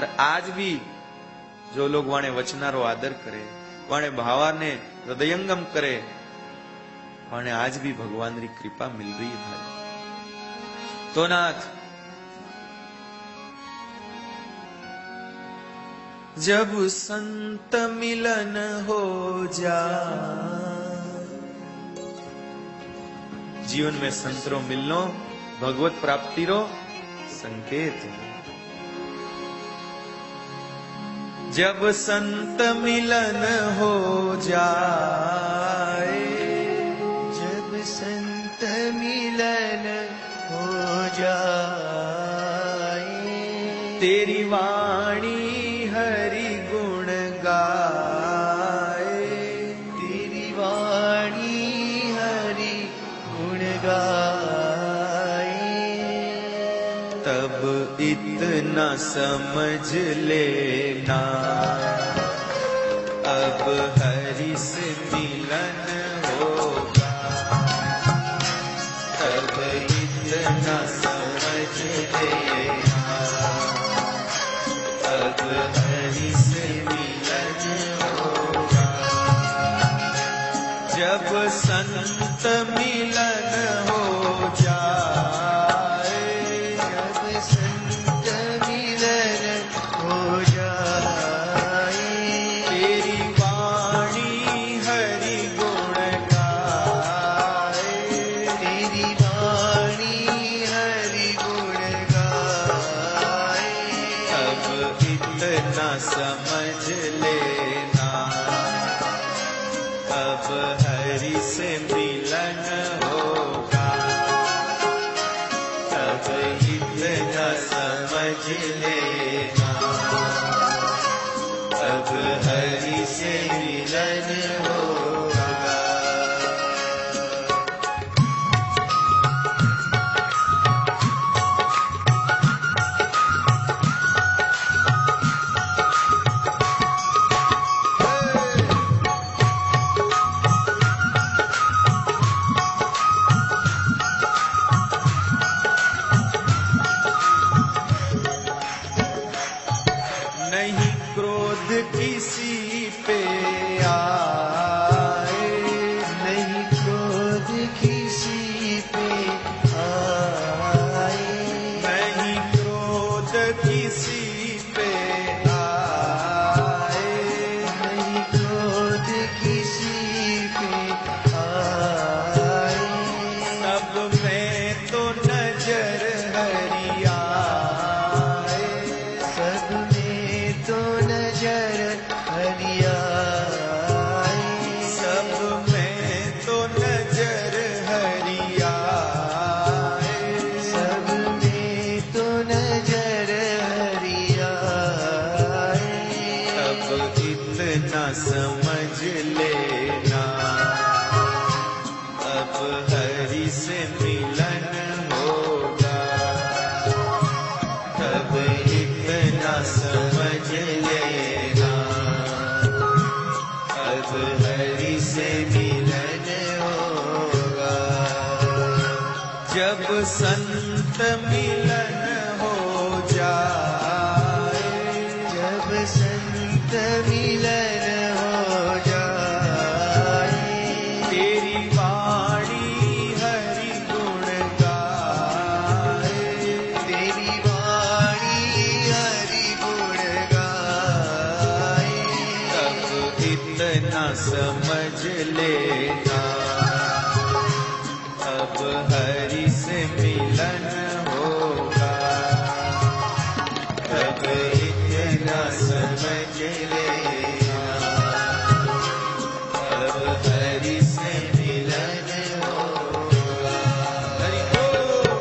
पर आज भी जो लोग वाणे वचनारो आदर करे, वाणे भावाने हृदयंगम करे, वाणे आज भी भगवान री कृपा मिल रही है भाई। तो नाथ जब संत मिलन हो जाए, जीवन में संतरो मिलनो भगवत प्राप्ति रो संकेत। जब संत मिलन हो जाए, जब संत मिलन हो जाए, तेरी वाणी हरि गुण गाए, तेरी वाणी हरि गुण गाए, तब इतना समझ लेना अब हरि से मिलन होगा, तब इतना समझ लेना अब हरि से मिलन होगा। जब संत मिलन हो जाए, जब संत मिलन हो जाए, तेरी वाणी हरि गुण गाए, तेरी वाणी हरि गुण गाए, अब इतना समझ लेना अब हरि से मिलन होगा, अब इतना समझ लेना अब हरि से मिलन होगा। नहीं क्रोध किसी पे आए, नहीं क्रोध किसी पे आए, नहीं क्रोध किसी पे आए, नहीं क्रोध किसी पे आए, सब में तो नजर हरि आए, सब में तो नजर हरि आए, सब में तो नजर हरि आए, सब में तो नजर हरि आए, अब इतना समझ लेना अब हरि से मिलन होगा, तब इतना समझ लेना अब हरि से मिलन होगा। जब संत मिलन हो जाए, जब संत मिलन हो जाए, तेरी वाणी हरि गुण गाए, तेरी वाणी हरि गुण गाए, तब इतना समझ लेना अब हरि से मिलन होगा, तब इतना समझ लेना अब हरि से मिलन होगा। हरि बोल।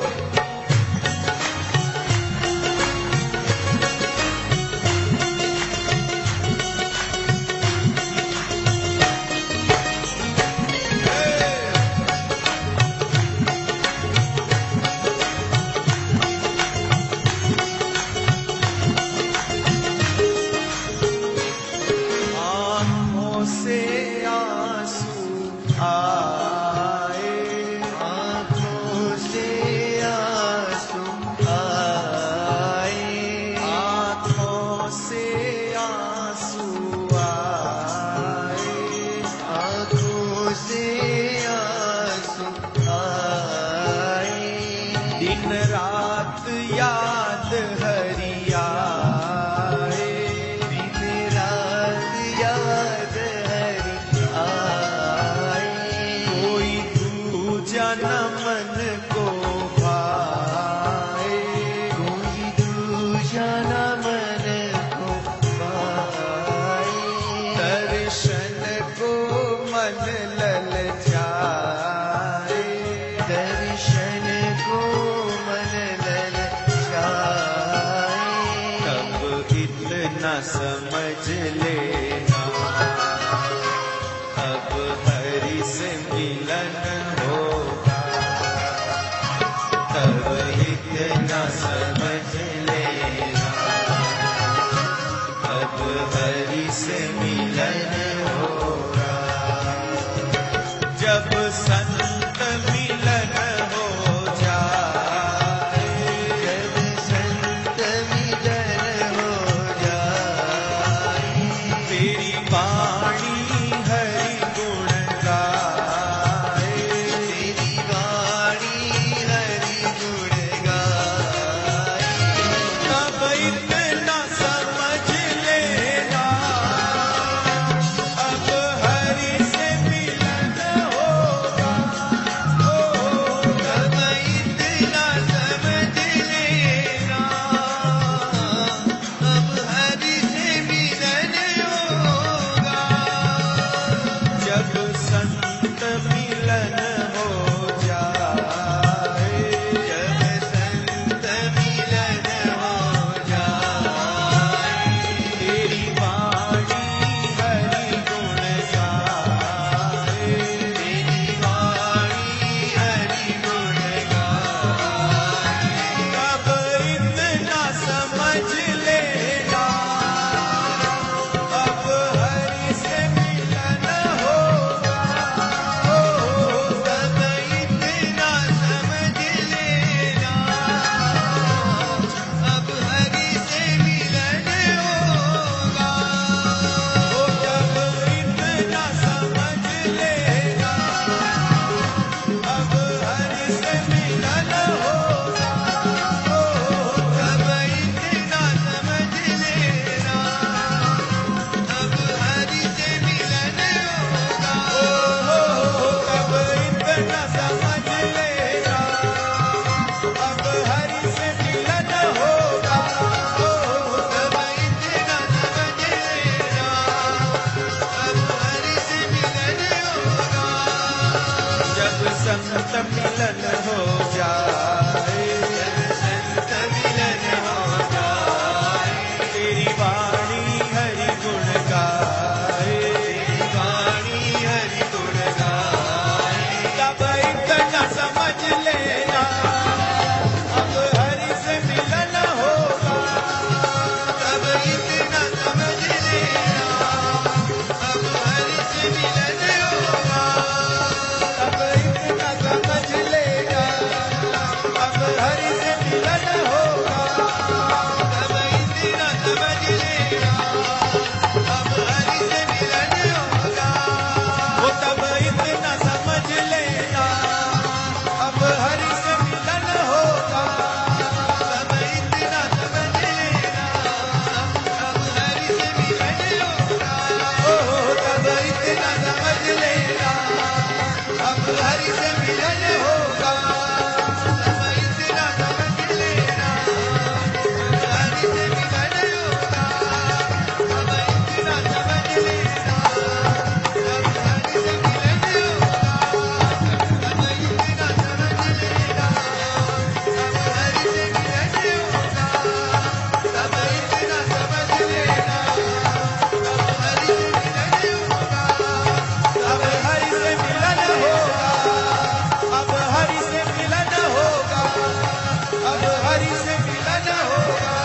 इतना समझ लेना, अब हरि से मिलन होगा, तब इतना समझ लेना, अब हरि से मिलन होगा। जब संत मिलन हो जाए, जब संत मिलन हो जाए, तेरी वाणी हरि गुण गाए, तेरी वाणी हरि गुण गाए, तब इतना समझ लेना, अब हरि से मिलन होगा, तब इतना समझ लेना, अब हरि से मिलन होगा। जब संत मिलन हो जाए, जब संत मिलन हो जाए, तेरी वाणी हरि गुण गाए, तेरी वाणी हरि गुण गाए, तब इतना समझ लेना, अब हरि से मिलन होगा, तब इतना समझ लेना, अब हरि से मिलन होगा। जब इतना समझ लेना, अब हरि से मिलन होगा, तब इतना समझ लेना, अब हरि से मिलन होगा। तब इतना समझ लेना, अब हरि से मिलन होगा, तब इतना समझ लेना, अब हरि से मिलन होगा। जब संत मिलन हो जाए, संत मिलन हो जाए, तेरी वाणी हरि गुण गाए, तेरी वाणी हरि गुण गाए, तब इतना समझ लेना, अब हरि से मिलन होगा, तब इतना समझ लेना, अब हरि से मिलन होगा। तब इतना समझ लेना, अब हरि से मिलन होगा, तब इतना समझ लेना, अब हरि से मिलन होगा। वो तब इतना समझ लेना, अब हरि से मिलन होगा, तब इतना समझ लेना, अब हरि से मिलन होगा। तब इतना समझ लेना, अब हरि से मिलन होगा, तब इतना समझ लेना, हरि से मिलन होगा। तब इतना समझ लेना, अब हरि से मिलन होगा। तब इतना समझ लेना, अब हरि से मिलन होगा। तब इतना समझ लेना, अब हरि से मिलन होगा। अब हरि से मिलन होगा, अब हरि से मिलन होगा, अब हरि से मिलन होगा,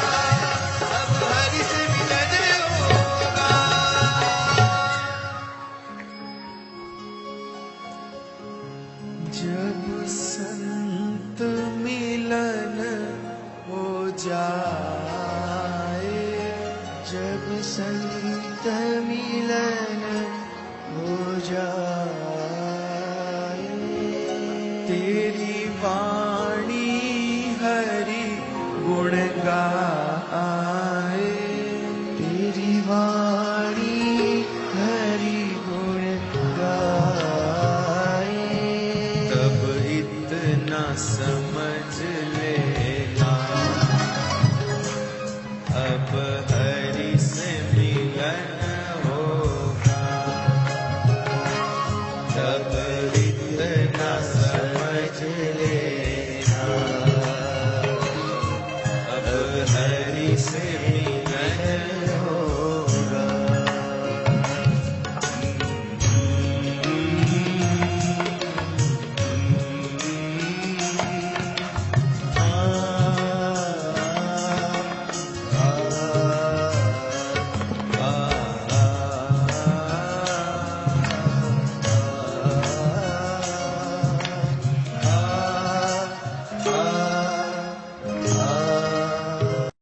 अब हरि से मिलन होगा। जब संत मिलन हो जाए, जब संत मिलन हो जाए, तेरी वाणी हरि गुण गाए, तेरी वाणी हरि गुण गाए, तब इतना समझ लेना, अब हरि